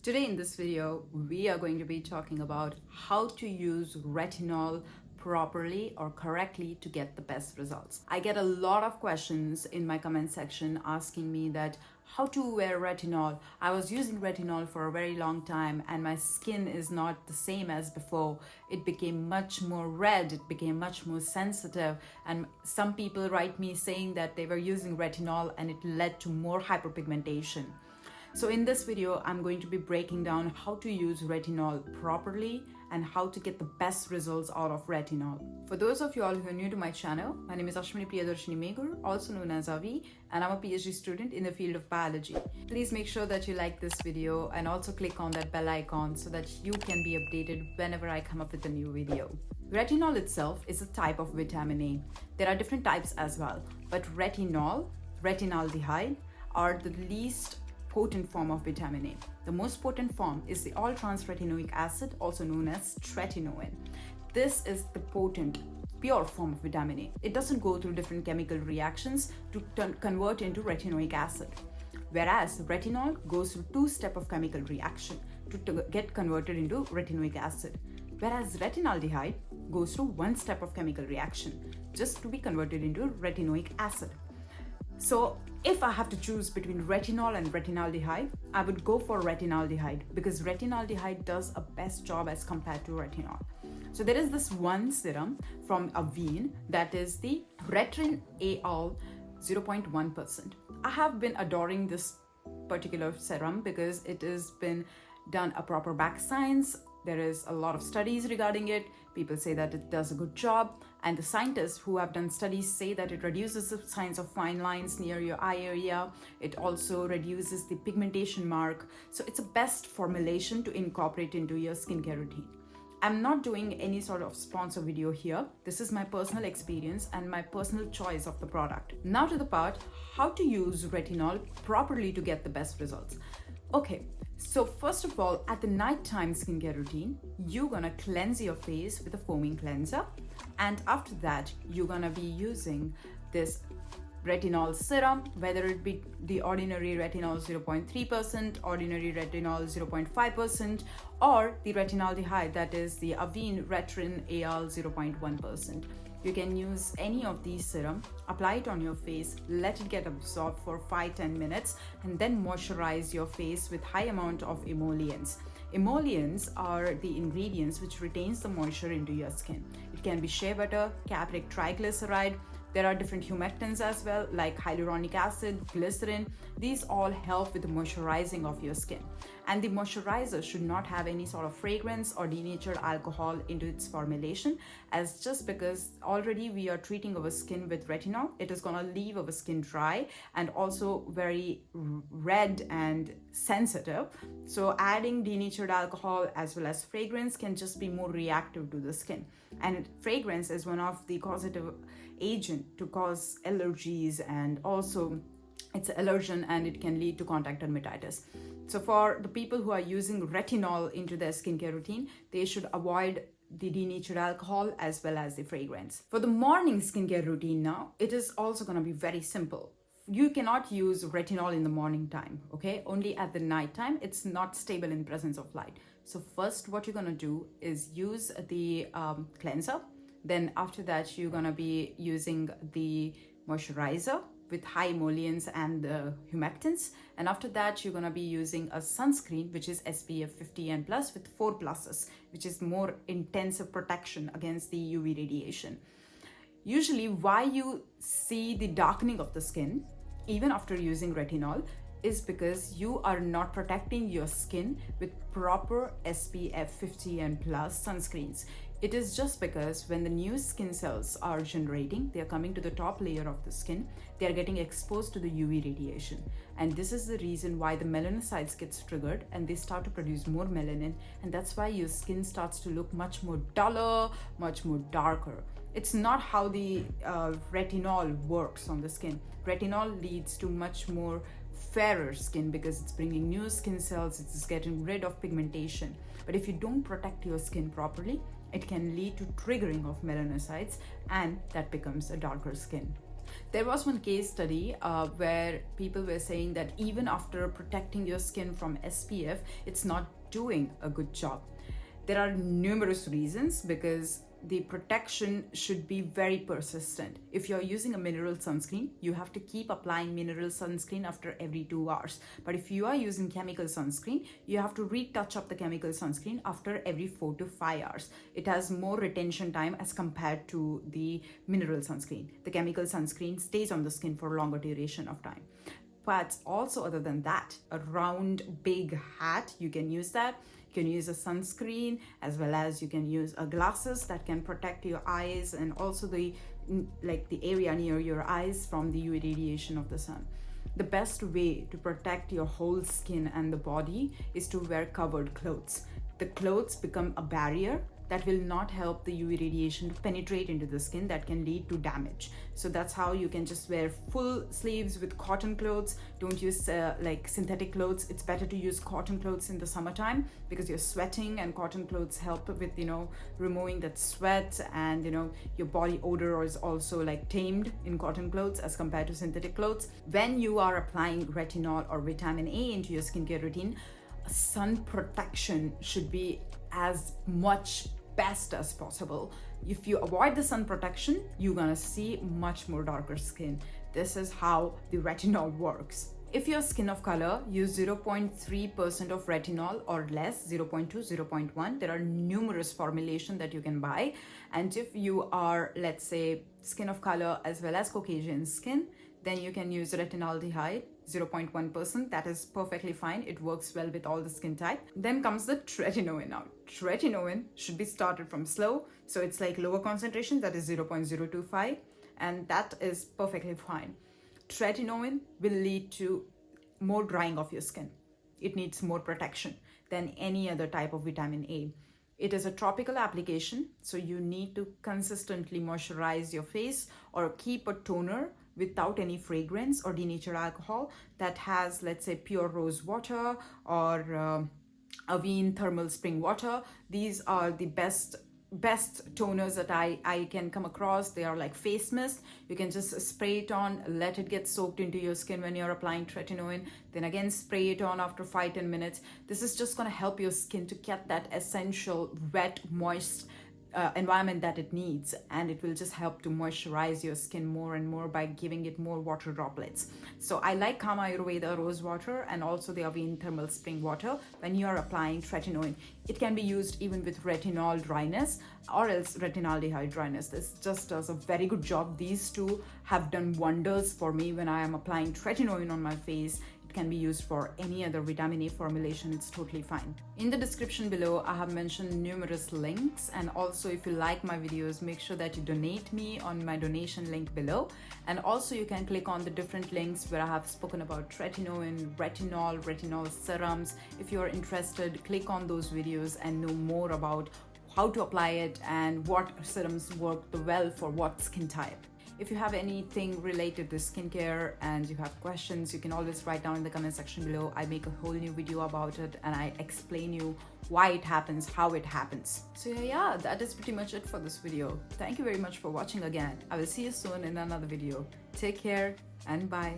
Today in this video, we are going to be talking about how to use retinol properly or correctly to get the best results. I get a lot of questions in my comment section asking me that how to wear retinol. I was using retinol for a very long time and my skin is not the same as before. It became much more red, it became much more sensitive, and some people write me saying that they were using retinol and it led to more hyperpigmentation. So in this video, I'm going to be breaking down how to use retinol properly and how to get the best results out of retinol. For those of you all who are new to my channel, my name is Ashwini Priyadarshini Meghur, also known as Avi, and I'm a PhD student in the field of biology. Please make sure that you like this video and also click on that bell icon so that you can be updated whenever I come up with a new video. Retinol itself is a type of vitamin A. There are different types as well, but retinol, retinaldehyde are the least potent form of vitamin A. The most potent form is the all-trans retinoic acid, also known as tretinoin. This is the potent, pure form of vitamin A. It doesn't go through different chemical reactions to convert into retinoic acid. Whereas retinol goes through two-step of chemical reaction to get converted into retinoic acid. Whereas retinaldehyde goes through one step of chemical reaction just to be converted into retinoic acid. So if I have to choose between retinol and retinaldehyde, I would go for retinaldehyde because retinaldehyde does a best job as compared to retinol. So there is this one serum from Avene that is the Retinal 0.1%. I have been adoring this particular serum because it has been done a proper back science. There is a lot of studies regarding it. People say that it does a good job, and the scientists who have done studies say that it reduces the signs of fine lines near your eye area. It also reduces the pigmentation mark. So it's a best formulation to incorporate into your skincare routine. I'm not doing any sort of sponsor video here. This is my personal experience and my personal choice of the product. Now to the part, how to use retinol properly to get the best results. Okay, so first of all, at the nighttime skincare routine, you're gonna cleanse your face with a foaming cleanser. And after that, you're gonna be using this retinol serum, whether it be the ordinary retinol 0.3%, ordinary retinol 0.5%, or the retinaldehyde, that is the Avene Retinal 0.1%. You can use any of these serum, apply it on your face, let it get absorbed for 5-10 minutes, and then moisturize your face with high amount of emollients. Emollients are the ingredients which retains the moisture into your skin. It can be shea butter, capric triglyceride. There are different humectants as well, like hyaluronic acid, glycerin. These all help with the moisturizing of your skin. And the moisturizer should not have any sort of fragrance or denatured alcohol into its formulation, as just because already we are treating our skin with retinol, it is gonna leave our skin dry and also very red and sensitive. So adding denatured alcohol as well as fragrance can just be more reactive to the skin. And fragrance is one of the causative agent to cause allergies, and also it's an allergen and it can lead to contact dermatitis. So for the people who are using retinol into their skincare routine, they should avoid the denatured alcohol as well as the fragrance. For the morning skincare routine now, it is also going to be very simple. You cannot use retinol in the morning time, okay? Only at the night time. It's not stable in presence of light. So first what you're going to do is use the cleanser. Then after that, you're going to be using the moisturizer with high emollients and the humectants. And after that, you're going to be using a sunscreen, which is SPF 50 and plus with 4 pluses, which is more intensive protection against the UV radiation. Usually why you see the darkening of the skin, even after using retinol, is because you are not protecting your skin with proper SPF 50 and plus sunscreens. It is just because when the new skin cells are generating, they are coming to the top layer of the skin, they are getting exposed to the UV radiation. And this is the reason why the melanocytes gets triggered and they start to produce more melanin. And that's why your skin starts to look much more duller, much more darker. It's not how the retinol works on the skin. Retinol leads to much more fairer skin because it's bringing new skin cells, it's getting rid of pigmentation. But if you don't protect your skin properly, it can lead to triggering of melanocytes and that becomes a darker skin. There was one case study where people were saying that even after protecting your skin from SPF, it's not doing a good job. There are numerous reasons, because the protection should be very persistent. If you're using a mineral sunscreen, you have to keep applying mineral sunscreen after every 2 hours. But if you are using chemical sunscreen, you have to retouch up the chemical sunscreen after every 4 to 5 hours. It has more retention time as compared to the mineral sunscreen. The chemical sunscreen stays on the skin for a longer duration of time. But also, other than that, a round big hat, you can use that. You can use a sunscreen, as well as you can use glasses that can protect your eyes and also the area near your eyes from the UV radiation of the sun. The best way to protect your whole skin and the body is to wear covered clothes. The clothes become a barrier that will not help the UV radiation to penetrate into the skin, that can lead to damage. So that's how you can just wear full sleeves with cotton clothes. Don't use synthetic clothes. It's better to use cotton clothes in the summertime because you're sweating, and cotton clothes help with removing that sweat, and your body odor is also tamed in cotton clothes as compared to synthetic clothes. When you are applying retinol or vitamin A into your skincare routine, sun protection should be as much best as possible. If you avoid the sun protection, you're gonna see much more darker skin. This is how the retinol works. If you're skin of color, use 0.3% of retinol or less, 0.2, 0.1. There are numerous formulations that you can buy. And if you are, let's say, skin of color as well as Caucasian skin, then you can use Retinaldehyde, 0.1%. That is perfectly fine. It works well with all the skin type. Then comes the Tretinoin. Now, Tretinoin should be started from slow. So it's lower concentration, that is 0.025. And that is perfectly fine. Tretinoin will lead to more drying of your skin. It needs more protection than any other type of vitamin A. It is a topical application, so you need to consistently moisturize your face or keep a toner without any fragrance or denatured alcohol that has, let's say, pure rose water or Avene thermal spring water. These are the best toners that I can come across. They are like face mist. You can just spray it on, let it get soaked into your skin when you're applying Tretinoin, then again spray it on after 5-10 minutes. This is just going to help your skin to get that essential wet, moist environment that it needs, and it will just help to moisturize your skin more and more by giving it more water droplets. So I like Kama Ayurveda rose water and also the Avene thermal spring water when you are applying Tretinoin. It can be used even with retinol dryness or else retinaldehyde dryness. This just does a very good job. These two have done wonders for me when I am applying Tretinoin on my face. Can be used for any other vitamin A formulation. It's totally fine. In the description below, I have mentioned numerous links, and also if you like my videos, make sure that you donate me on my donation link below. And also you can click on the different links where I have spoken about Tretinoin, retinol serums. If you're interested, click on those videos and know more about how to apply it and what serums work well for what skin type. If you have anything related to skincare and you have questions, you can always write down in the comment section below. I make a whole new video about it and I explain you why it happens, how it happens. So yeah, that is pretty much it for this video. Thank you very much for watching again. I will see you soon in another video. Take care and bye.